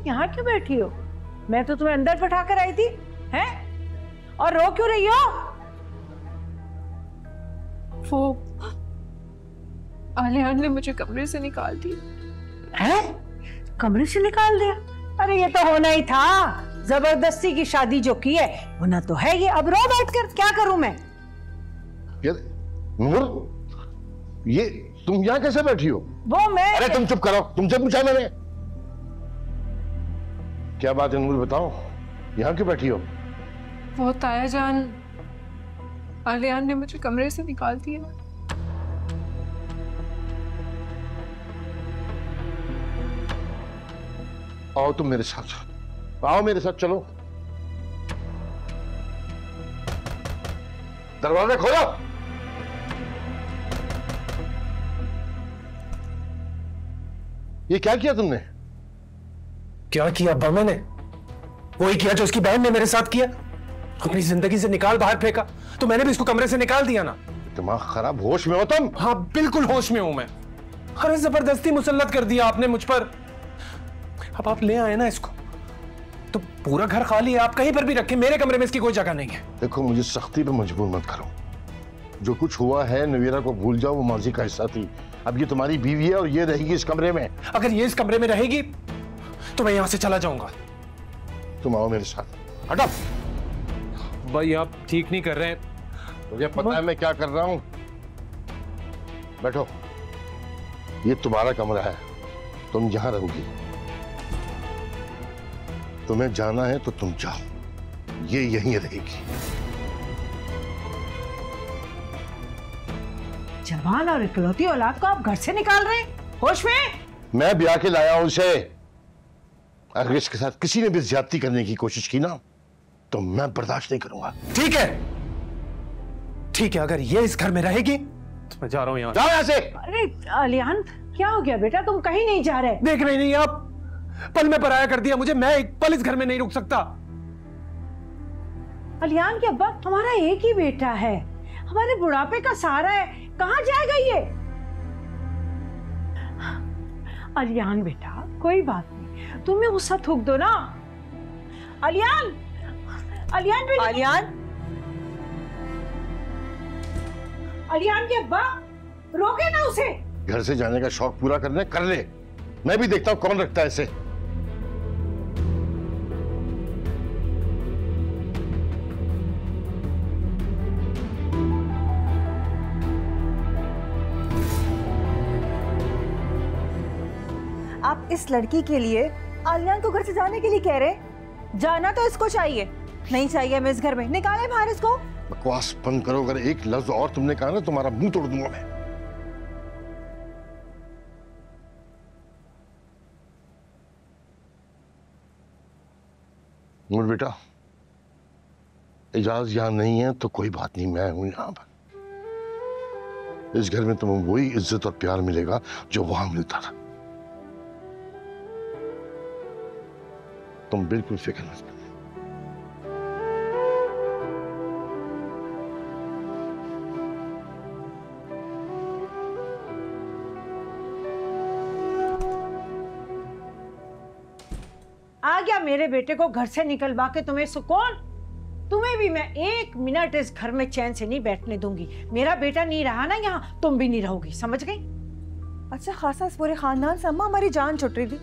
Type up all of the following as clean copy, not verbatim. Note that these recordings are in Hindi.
यहाँ क्यों बैठी हो? मैं तो तुम्हें अंदर बैठा कर आई थी, हैं? और रो क्यों रही हो? वो आलियान ने मुझे कमरे से निकाल दिया। हैं? कमरे से निकाल दिया? अरे ये तो होना ही था, जबरदस्ती की शादी जो की है होना तो है ये। अब रो बैठकर, क्या करूं मैं? नूर, ये तुम यहाँ कैसे बैठी हो? वो मैं। अरे तुम चुप करो, तुमसे पूछा मैंने। क्या बात है नूर, बताओ, यहाँ क्यों बैठी हो? वो ताया जान, आलियान ने मुझे कमरे से निकाल दिया। आओ तुम मेरे साथ, आओ मेरे साथ, चलो। दरवाजा खोलो। ये क्या किया तुमने? क्या किया अब्बा? मैंने वही किया जो उसकी बहन ने मेरे साथ किया। अपनी जिंदगी से निकाल बाहर फेंका, तो मैंने भी इसको कमरे से निकाल दिया ना। दिमाग खराब, होश में हो तुम? हाँ बिल्कुल होश में हूं मैं। अरे जबरदस्ती मुसल्लत कर दिया आपने मुझ पर। अब आप ले आए ना इसको, तो पूरा घर खाली है, आप कहीं पर भी रखें, मेरे कमरे में इसकी कोई जगह नहीं है। देखो, मुझे सख्ती पे मजबूर मत करो। जो कुछ हुआ है नवीरा को भूल जाओ, वो माजी का हिस्सा थी। अब ये तुम्हारी बीवी है और ये रहेगी इस कमरे में। अगर ये इस कमरे में रहेगी तो मैं यहां से चला जाऊंगा। तुम आओ मेरे साथ। हटो। भाई आप ठीक नहीं कर रहे हैं। मुझे पता है मैं क्या कर रहा हूं। बैठो, ये तुम्हारा कमरा है, तुम यहां रहोगी। तुम्हें जाना है तो तुम जाओ, ये यहीं रहेगी। जवान और इकलौती औलाद को आप घर से निकाल रहे हैं? होश में? मैं ब्याह के लाया हूं उसे। अगर इसके साथ किसी ने भी ज्यादती करने की कोशिश की ना, तो मैं बर्दाश्त नहीं करूंगा। ठीक है, ठीक है, अगर ये इस घर में रहेगी तो मैं जा रहा हूं यहां। जाओ यहां से। अरे आलियान, क्या हो गया बेटा? तुम कहीं नहीं जा रहे? देख रही नहीं आप, पल में पराया कर दिया मुझे। मैं एक पल इस घर में नहीं रुक सकता। आलियान के अब्बा, हमारा एक ही बेटा है, हमारे बुढ़ापे का सहारा है, कहां जाएगा ये? आलियान बेटा, कोई बात नहीं, तुम्हें गुस्सा थूक दो ना। आलियान, आलियान बेटा। आलियान, आलियान के अब्बा, रोके ना उसे। घर से जाने का शौक पूरा करने कर ले, मैं भी देखता हूं कौन रखता है इसे। आप इस लड़की के लिए आलियान को घर से जाने के लिए कह रहे? जाना तो इसको चाहिए। नहीं चाहिए मैं इस घर में, निकाले बाहर इसको। बकवास बंद करो, अगर एक लफ्ज और तुमने कहा ना तुम्हारा मुंह तोड़ दूंगा मैं। नूर बेटा, इजाज यहां नहीं है तो कोई बात नहीं, मैं हूं यहां पर। इस घर में तुम्हें वही इज्जत और प्यार मिलेगा जो वहां मिलता था। तुम बिल्कुल फिक्र मत करो। आ गया मेरे बेटे को घर से निकलवा के तुम्हें सुकून? तुम्हें भी मैं एक मिनट इस घर में चैन से नहीं बैठने दूंगी। मेरा बेटा नहीं रहा ना यहाँ, तुम भी नहीं रहोगी, समझ गई? अच्छा खासा इस पूरे खानदान से अम्मा हमारी जान छुट रही थी,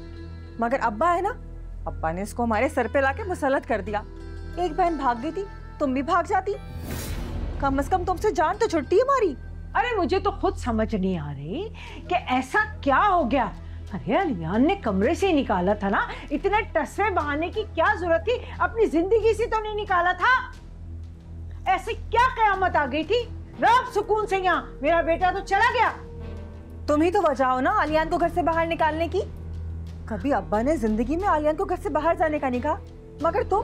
मगर अब्बा है ना, अब्बा ने इसको हमारे सर पे लाके मुसल्लत कर दिया। एक बहन भाग गई थी, तुम भी भाग जाती, कम से कम तुमसे जान तो छुट्टी हमारी। अरे मुझे तो खुद समझ नहीं आ रही कि ऐसा क्या हो गया। अरे आलियान ने कमरे से ही निकाला था ना, इतने टसवे बहाने की क्या जरूरत थी? अपनी जिंदगी से तो नहीं निकाला था। ऐसे क्या कयामत आ गई थी? रब सुकून से यहाँ, मेरा बेटा तो चला गया। तुम ही तो वजह हो ना आलियान को घर से बाहर निकालने की। कभी अब्बा ने जिंदगी में आलियान को घर से बाहर जाने का नहीं कहा, मगर तुम,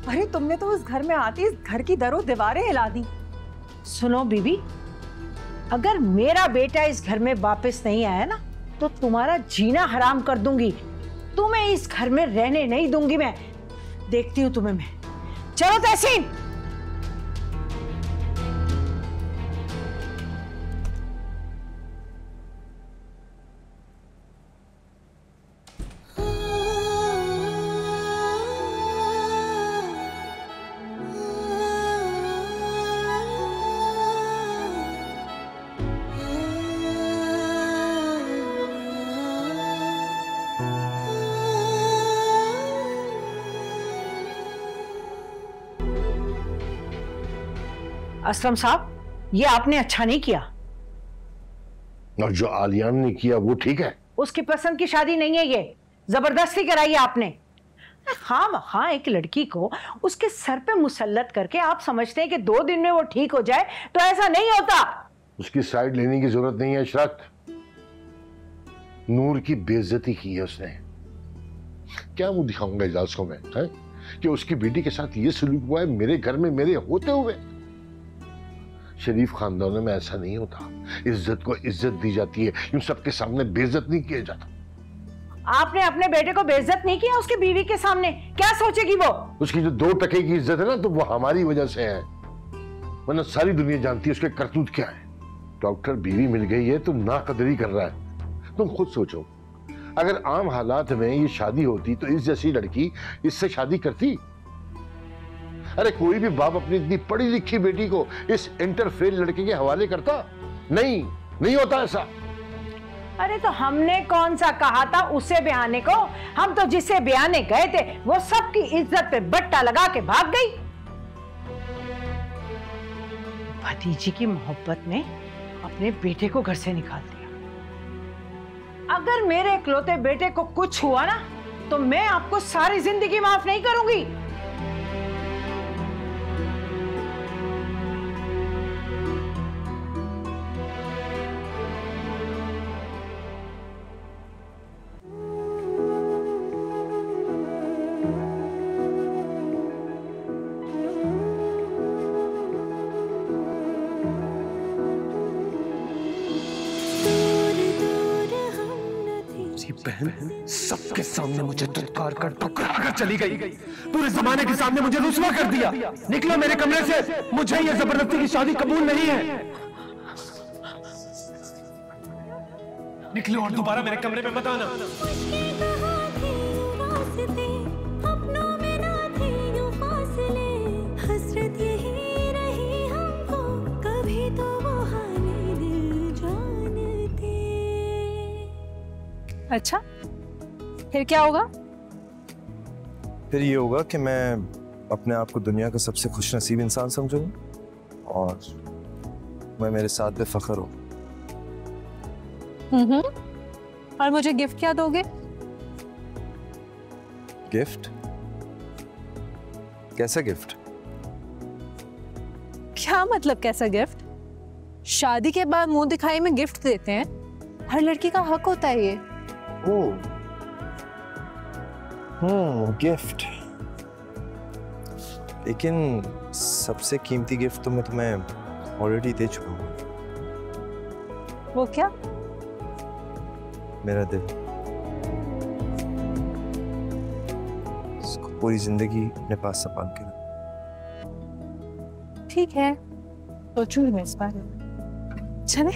अरे तुमने तो उस घर में आती इस घर की दरों दीवारें हिला दी। सुनो बीबी, अगर मेरा बेटा इस घर में वापस नहीं आया ना, तो तुम्हारा जीना हराम कर दूंगी। तुम्हें इस घर में रहने नहीं दूंगी मैं। देखती हूँ तुम्हें मैं। चलो तहसीन। असलम साहब, ये आपने अच्छा नहीं किया। और जो आलियान ने किया वो ठीक है? उसकी पसंद की शादी नहीं है, ये जबरदस्ती कराई है आपने। हाँ, एक लड़की को उसके सर पे मुसल्लत करके आप समझते हैं कि 2 दिन में वो ठीक हो जाए, तो ऐसा नहीं होता। उसकी साइड लेने की जरूरत नहीं है इशरत। नूर की बेइज्जती की है उसने। क्या मुंह दिखाऊंगा इजाज को मैं, है कि उसकी बेटी के साथ ये सलूक हुआ है मेरे घर में मेरे होते हुए। शरीफ खानदानों में ऐसा नहीं होता। इज्जत को इज्जत दी जाती है, इन सबके सामने बेइज्जत नहीं किया जाता। आपने अपने बेटे को बेइज्जत नहीं किया उसकी बीवी के सामने, क्या सोचेगी वो? उसकी जो 2 टके की इज्जत है ना, तो वो हमारी वजह से है, वरना सारी दुनिया जानती है उसके करतूत क्या है। डॉक्टर बीवी मिल गई है तो नाकदरी कर रहा है। तुम खुद सोचो, अगर आम हालात में ये शादी होती तो इस जैसी लड़की इससे शादी करती? अरे कोई भी बाप अपनी इतनी पढ़ी लिखी बेटी को इस इंटरफेयर लड़के के हवाले करता? नहीं होता ऐसा। अरे तो हमने कौन सा कहा था उसे ब्याने को? हम तो जिसे ब्याने गए थे वो सबकी इज्जत पे बट्टा लगा के भाग गई। भतीजी की मोहब्बत में अपने बेटे को घर से निकाल दिया। अगर मेरे इकलौते बेटे को कुछ हुआ ना, तो मैं आपको सारी जिंदगी माफ नहीं करूंगी। बहन सबके सामने मुझे धुतकार कर ठुकरा कर चली गई, पूरे जमाने के सामने मुझे रुस्वा कर दिया। निकलो मेरे कमरे से, मुझे ये जबरदस्ती की शादी कबूल नहीं है। निकलो और दोबारा मेरे कमरे में मत आना। अच्छा, फिर क्या होगा? फिर ये होगा कि मैं अपने आप को दुनिया का सबसे खुशनसीब इंसान समझूंगा और मैं मेरे साथ बेफख्र हूँ। और मुझे गिफ्ट क्या दोगे? गिफ्ट? कैसा गिफ्ट? क्या मतलब कैसा गिफ्ट? शादी के बाद मुंह दिखाई में गिफ्ट देते हैं, हर लड़की का हक होता है ये। गिफ्ट। लेकिन सबसे कीमती गिफ्ट तो मैं तुम्हें ऑलरेडी दे चुका हूँ। वो क्या? मेरा दिल। इसको पूरी जिंदगी अपने पास संभाल के रख। ठीक है, सोचूंगी मैं इस बारे में। चले।